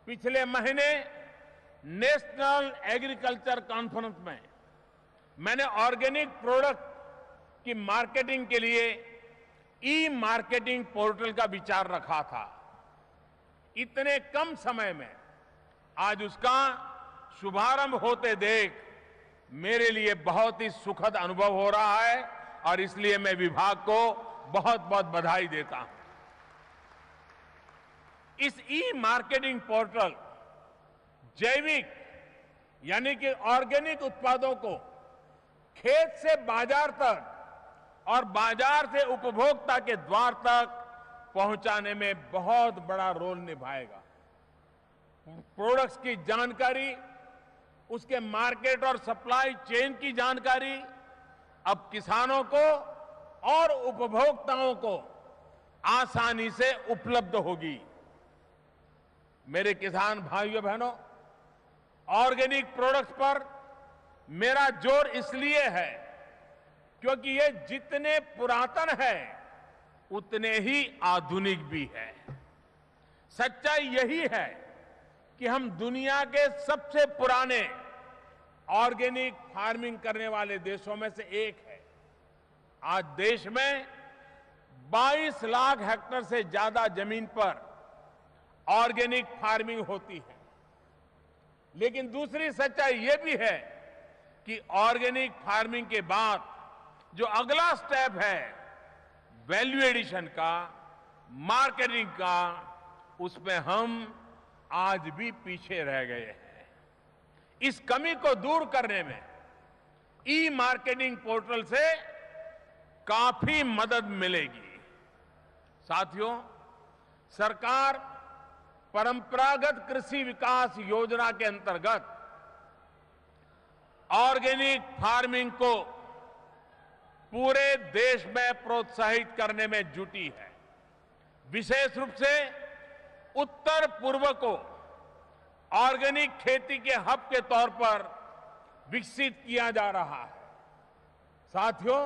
पिछले महीने national agriculture conference में मैंने ऑर्गेनिक प्रोडक्ट की मार्केटिंग के लिए ई मार्केटिंग पोर्टल का विचार रखा था। इतने कम समय में आज उसका शुभारंभ होते देख मेरे लिए बहुत ही सुखद अनुभव हो रहा है और इसलिए मैं विभाग को बहुत बहुत बधाई देता हूं। इस ई मार्केटिंग पोर्टल जैविक यानी कि ऑर्गेनिक उत्पादों को खेत से बाजार तक और बाजार से उपभोक्ता के द्वार तक पहुंचाने में बहुत बड़ा रोल निभाएगा। प्रोडक्ट्स की जानकारी, उसके मार्केट और सप्लाई चेन की जानकारी अब किसानों को और उपभोक्ताओं को आसानी से उपलब्ध होगी। मेरे किसान भाइयों बहनों, ऑर्गेनिक प्रोडक्ट्स पर मेरा जोर इसलिए है क्योंकि ये जितने पुरातन है उतने ही आधुनिक भी है। सच्चाई यही है कि हम दुनिया के सबसे पुराने ऑर्गेनिक फार्मिंग करने वाले देशों में से एक है। आज देश में 22 लाख हेक्टेयर से ज्यादा जमीन पर ऑर्गेनिक फार्मिंग होती है। लेकिन दूसरी सच्चाई यह भी है कि ऑर्गेनिक फार्मिंग के बाद जो अगला स्टेप है वैल्यू एडिशन का, मार्केटिंग का, उसमें हम आज भी पीछे रह गए हैं। इस कमी को दूर करने में ई मार्केटिंग पोर्टल से काफी मदद मिलेगी। साथियों, सरकार परंपरागत कृषि विकास योजना के अंतर्गत ऑर्गेनिक फार्मिंग को पूरे देश में प्रोत्साहित करने में जुटी है। विशेष रूप से उत्तर पूर्व को ऑर्गेनिक खेती के हब के तौर पर विकसित किया जा रहा है। साथियों,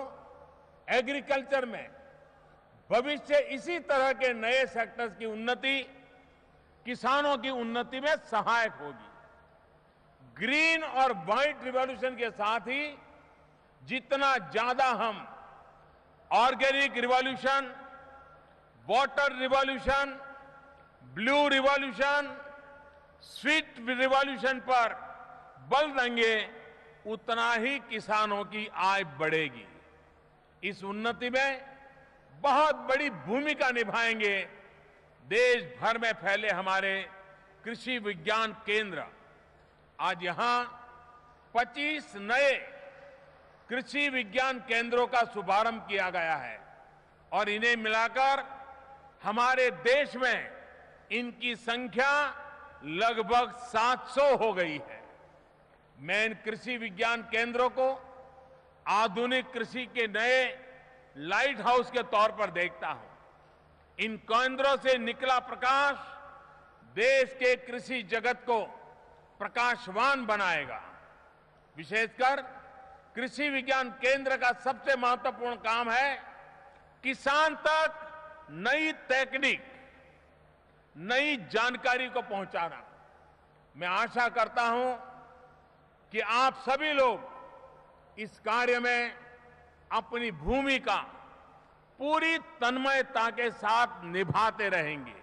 एग्रीकल्चर में भविष्य इसी तरह के नए सेक्टर्स की उन्नति किसानों की उन्नति में सहायक होगी। ग्रीन और व्हाइट रिवॉल्यूशन के साथ ही जितना ज्यादा हम organic revolution, water revolution, blue revolution, sweet revolution पर बल देंगे उतना ही किसानों की आय बढ़ेगी। इस उन्नति में बहुत बड़ी भूमिका निभाएंगे देश भर में फैले हमारे कृषि विज्ञान केंद्र। आज यहां 25 नए कृषि विज्ञान केंद्रों का शुभारंभ किया गया है और इन्हें मिलाकर हमारे देश में इनकी संख्या लगभग 700 हो गई है। मैं इन कृषि विज्ञान केंद्रों को आधुनिक कृषि के नए लाइट हाउस के तौर पर देखता हूं। इन केंद्रों से निकला प्रकाश देश के कृषि जगत को प्रकाशवान बनाएगा। विशेषकर कृषि विज्ञान केंद्र का सबसे महत्वपूर्ण काम है किसान तक नई तकनीक, नई जानकारी को पहुंचाना। मैं आशा करता हूं कि आप सभी लोग इस कार्य में अपनी भूमिका पूरी तन्मयता के साथ निभाते रहेंगे।